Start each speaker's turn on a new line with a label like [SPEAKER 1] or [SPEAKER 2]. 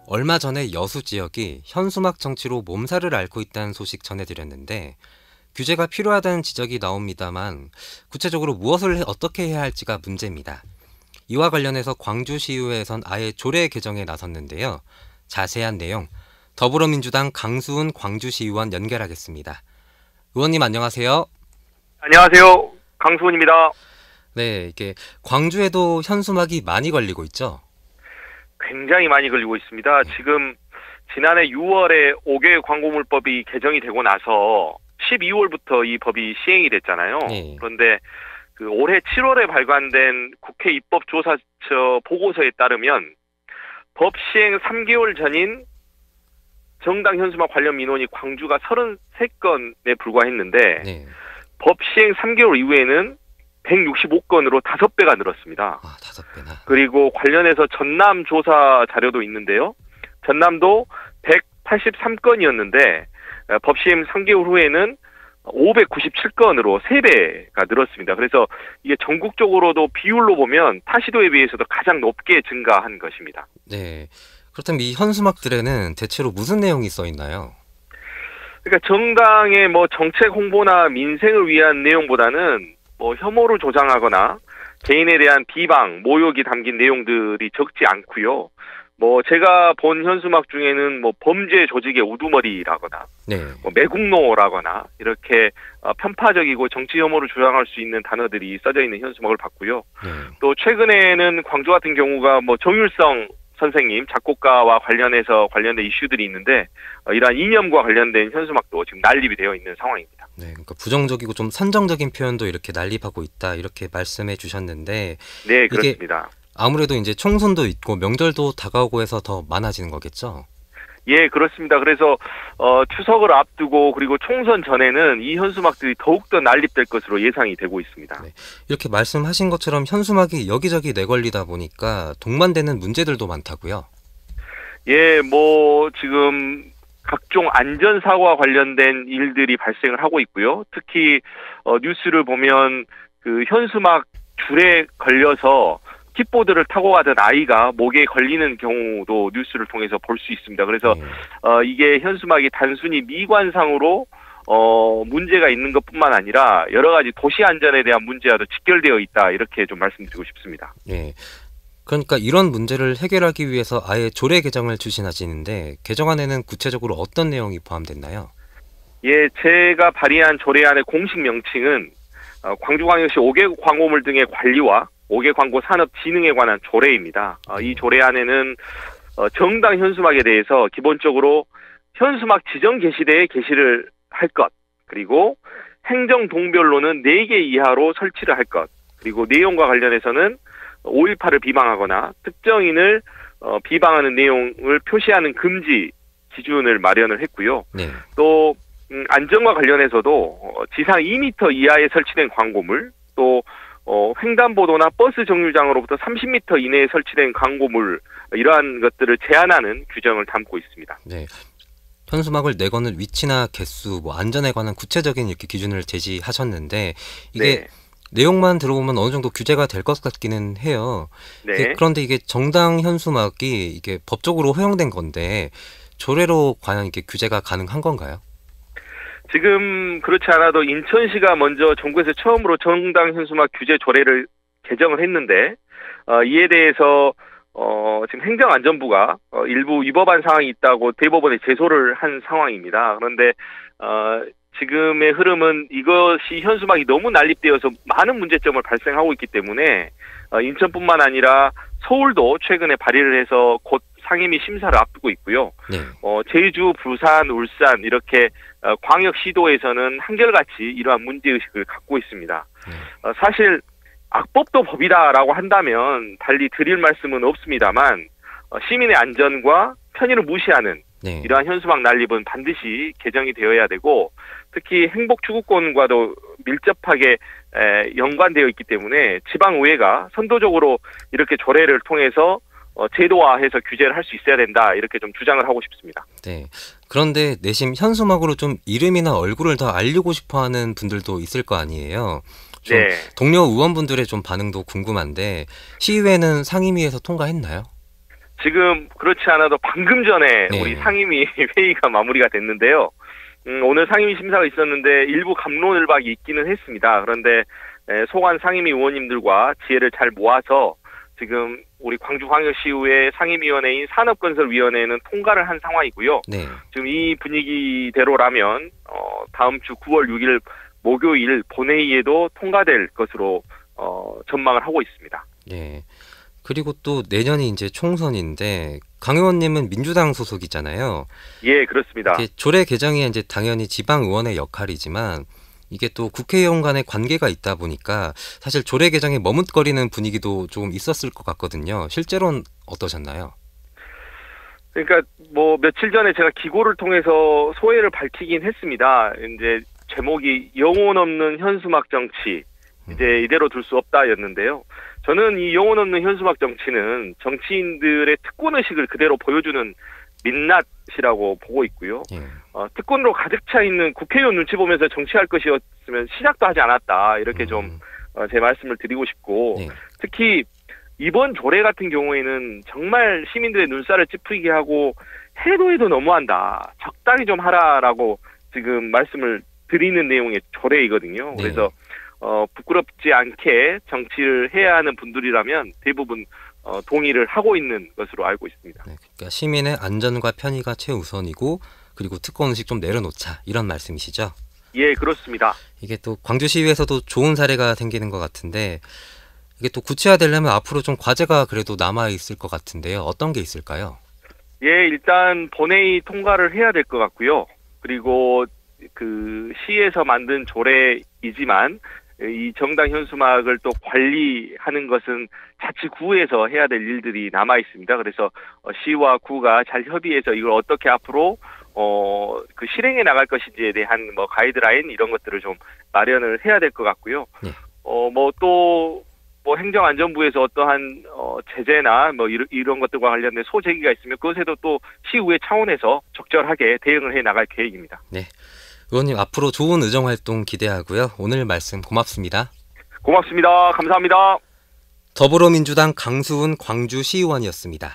[SPEAKER 1] 얼마 전에 여수 지역이 현수막 정치로 몸살을 앓고 있다는 소식 전해드렸는데 규제가 필요하다는 지적이 나옵니다만 구체적으로 어떻게 해야 할지가 문제입니다. 이와 관련해서 광주시의회에선 아예 조례 개정에 나섰는데요. 자세한 내용 더불어민주당 강수훈 광주시의원 연결하겠습니다. 의원님 안녕하세요.
[SPEAKER 2] 안녕하세요. 강수훈입니다.
[SPEAKER 1] 네, 이게 광주에도 현수막이 많이 걸리고 있죠?
[SPEAKER 2] 굉장히 많이 걸리고 있습니다. 지금 지난해 6월에 5개 광고물법이 개정이 되고 나서 12월부터 이 법이 시행이 됐잖아요.
[SPEAKER 1] 네.
[SPEAKER 2] 그런데 올해 7월에 발간된 국회 입법조사처 보고서에 따르면 법 시행 3개월 전인 정당 현수막 관련 민원이 광주가 33건에 불과했는데
[SPEAKER 1] 네.
[SPEAKER 2] 법 시행 3개월 이후에는 165건으로 5배가 늘었습니다.
[SPEAKER 1] 5배나.
[SPEAKER 2] 그리고 관련해서 전남 조사 자료도 있는데요. 전남도 183건이었는데 법 시행 3개월 후에는 597건으로 3배가 늘었습니다. 그래서 이게 전국적으로도 비율로 보면 타 시도에 비해서도 가장 높게 증가한 것입니다.
[SPEAKER 1] 네. 그렇다면 이 현수막들에는 대체로 무슨 내용이 써 있나요?
[SPEAKER 2] 그러니까 정당의 정책 홍보나 민생을 위한 내용보다는 혐오를 조장하거나 개인에 대한 비방, 모욕이 담긴 내용들이 적지 않고요. 제가 본 현수막 중에는 범죄 조직의 우두머리라거나,
[SPEAKER 1] 네.
[SPEAKER 2] 매국노라거나 이렇게 편파적이고 정치 혐오를 조장할 수 있는 단어들이 써져 있는 현수막을 봤고요.
[SPEAKER 1] 네.
[SPEAKER 2] 또 최근에는 광주 같은 경우가 정율성 선생님, 작곡가와 관련된 이슈들이 있는데 이러한 이념과 관련된 현수막도 지금 난립이 되어 있는 상황입니다.
[SPEAKER 1] 네, 그러니까 부정적이고 좀 선정적인 표현도 이렇게 난립하고 있다 이렇게 말씀해 주셨는데
[SPEAKER 2] 네, 그렇습니다.
[SPEAKER 1] 아무래도 이제 총선도 있고 명절도 다가오고 해서 더 많아지는 거겠죠?
[SPEAKER 2] 예, 그렇습니다. 그래서 추석을 앞두고 그리고 총선 전에는 이 현수막들이 더욱더 난립될 것으로 예상이 되고 있습니다.
[SPEAKER 1] 네, 이렇게 말씀하신 것처럼 현수막이 여기저기 내걸리다 보니까 동반되는 문제들도 많다고요?
[SPEAKER 2] 예, 지금 각종 안전사고와 관련된 일들이 발생을 하고 있고요. 특히 뉴스를 보면 현수막 줄에 걸려서 킥보드를 타고 가던 아이가 목에 걸리는 경우도 뉴스를 통해서 볼 수 있습니다. 그래서 이게 현수막이 단순히 미관상으로 문제가 있는 것뿐만 아니라 여러 가지 도시 안전에 대한 문제와도 직결되어 있다, 이렇게 좀 말씀드리고 싶습니다.
[SPEAKER 1] 네. 그러니까 이런 문제를 해결하기 위해서 아예 조례 개정을 추진하시는데 개정안에는 구체적으로 어떤 내용이 포함됐나요?
[SPEAKER 2] 예, 제가 발의한 조례안의 공식 명칭은 광주광역시 5개 광고물 등의 관리와 5개 광고 산업 진흥에 관한 조례입니다. 이 조례안에는 정당 현수막에 대해서 기본적으로 현수막 지정 게시대에 게시를 할 것, 그리고 행정 동별로는 4개 이하로 설치를 할 것, 그리고 내용과 관련해서는 5.18을 비방하거나 특정인을 비방하는 내용을 표시하는 금지 기준을 마련을 했고요.
[SPEAKER 1] 네.
[SPEAKER 2] 또 안전과 관련해서도 지상 2m 이하에 설치된 광고물, 또 횡단보도나 버스 정류장으로부터 30m 이내에 설치된 광고물, 이러한 것들을 제한하는 규정을 담고 있습니다.
[SPEAKER 1] 네. 현수막을 내거는 위치나 개수, 안전에 관한 구체적인 이렇게 기준을 제시하셨는데 이게
[SPEAKER 2] 네.
[SPEAKER 1] 내용만 들어보면 어느 정도 규제가 될 것 같기는 해요.
[SPEAKER 2] 네.
[SPEAKER 1] 그런데 이게 정당 현수막이 이게 법적으로 허용된 건데 조례로 과연 이게 규제가 가능한 건가요?
[SPEAKER 2] 지금 그렇지 않아도 인천시가 먼저 전국에서 처음으로 정당 현수막 규제 조례를 개정을 했는데 이에 대해서 지금 행정안전부가 일부 위법한 사항이 있다고 대법원에 제소를 한 상황입니다. 그런데 지금의 흐름은 이것이 현수막이 너무 난립되어서 많은 문제점을 발생하고 있기 때문에 인천뿐만 아니라 서울도 최근에 발의를 해서 곧 상임위 심사를 앞두고 있고요.
[SPEAKER 1] 네.
[SPEAKER 2] 제주, 부산, 울산 이렇게 광역시도에서는 한결같이 이러한 문제의식을 갖고 있습니다. 사실 악법도 법이다라고 한다면 달리 드릴 말씀은 없습니다만 시민의 안전과 편의를 무시하는
[SPEAKER 1] 네.
[SPEAKER 2] 이러한 현수막 난립은 반드시 개정이 되어야 되고, 특히 행복추구권과도 밀접하게 연관되어 있기 때문에 지방의회가 선도적으로 이렇게 조례를 통해서 제도화해서 규제를 할 수 있어야 된다, 이렇게 좀 주장을 하고 싶습니다.
[SPEAKER 1] 네. 그런데 내심 현수막으로 좀 이름이나 얼굴을 더 알리고 싶어하는 분들도 있을 거 아니에요. 좀 동료 의원분들의 좀 반응도 궁금한데 시의회는 상임위에서 통과했나요?
[SPEAKER 2] 지금 그렇지 않아도 방금 전에
[SPEAKER 1] 네.
[SPEAKER 2] 우리 상임위 회의가 마무리가 됐는데요. 오늘 상임위 심사가 있었는데 일부 갑론을박이 있기는 했습니다. 그런데 소관 상임위 의원님들과 지혜를 잘 모아서 지금 우리 광주광역시의회 상임위원회인 산업건설위원회는 통과를 한 상황이고요.
[SPEAKER 1] 네.
[SPEAKER 2] 지금 이 분위기대로라면 다음 주 9월 6일 목요일 본회의에도 통과될 것으로 전망을 하고 있습니다.
[SPEAKER 1] 예. 그리고 또 내년이 이제 총선인데 강 의원님은 민주당 소속이잖아요.
[SPEAKER 2] 예, 그렇습니다.
[SPEAKER 1] 이게 조례 개정이 이제 당연히 지방 의원의 역할이지만 이게 또 국회의원 간의 관계가 있다 보니까 사실 조례 개정에 머뭇거리는 분위기도 조금 있었을 것 같거든요. 실제로는 어떠셨나요?
[SPEAKER 2] 그러니까 뭐 며칠 전에 제가 기고를 통해서 소회를 밝히긴 했습니다. 이제 제목이 영혼 없는 현수막 정치, 이제 이대로 둘 수 없다였는데요. 저는 이 영혼 없는 현수막 정치는 정치인들의 특권 의식을 그대로 보여주는 민낯이라고 보고 있고요.
[SPEAKER 1] 예.
[SPEAKER 2] 특권으로 가득 차 있는 국회의원 눈치 보면서 정치할 것이었으면 시작도 하지 않았다. 이렇게 좀 제 말씀을 드리고 싶고,
[SPEAKER 1] 네.
[SPEAKER 2] 특히 이번 조례 같은 경우에는 정말 시민들의 눈살을 찌푸리게 하고 해도 너무한다. 적당히 좀 하라라고 지금 말씀을 드리는 내용의 조례이거든요.
[SPEAKER 1] 네.
[SPEAKER 2] 그래서 부끄럽지 않게 정치를 해야 하는 분들이라면 대부분 동의를 하고 있는 것으로 알고 있습니다.
[SPEAKER 1] 네, 그러니까 시민의 안전과 편의가 최우선이고 그리고 특권 의식 좀 내려놓자 이런 말씀이시죠?
[SPEAKER 2] 예, 그렇습니다.
[SPEAKER 1] 이게 또 광주시의회에서도 좋은 사례가 생기는 것 같은데 이게 또 구체화되려면 앞으로 좀 과제가 그래도 남아 있을 것 같은데요. 어떤 게 있을까요?
[SPEAKER 2] 예, 일단 본회의 통과를 해야 될 것 같고요. 그리고 그 시에서 만든 조례이지만 이 정당 현수막을 또 관리하는 것은 자치구에서 해야 될 일들이 남아 있습니다. 그래서 시와 구가 잘 협의해서 이걸 어떻게 앞으로 그 실행해 나갈 것인지에 대한 뭐 가이드라인 이런 것들을 좀 마련을 해야 될 것 같고요.
[SPEAKER 1] 네.
[SPEAKER 2] 뭐 또 뭐 행정안전부에서 어떠한 제재나 뭐 이런 것들과 관련된 소제기가 있으면 그것에도 또 시의회 차원에서 적절하게 대응을 해 나갈 계획입니다.
[SPEAKER 1] 네. 의원님 앞으로 좋은 의정 활동 기대하고요. 오늘 말씀 고맙습니다.
[SPEAKER 2] 고맙습니다. 감사합니다.
[SPEAKER 1] 더불어민주당 강수훈 광주시의원이었습니다.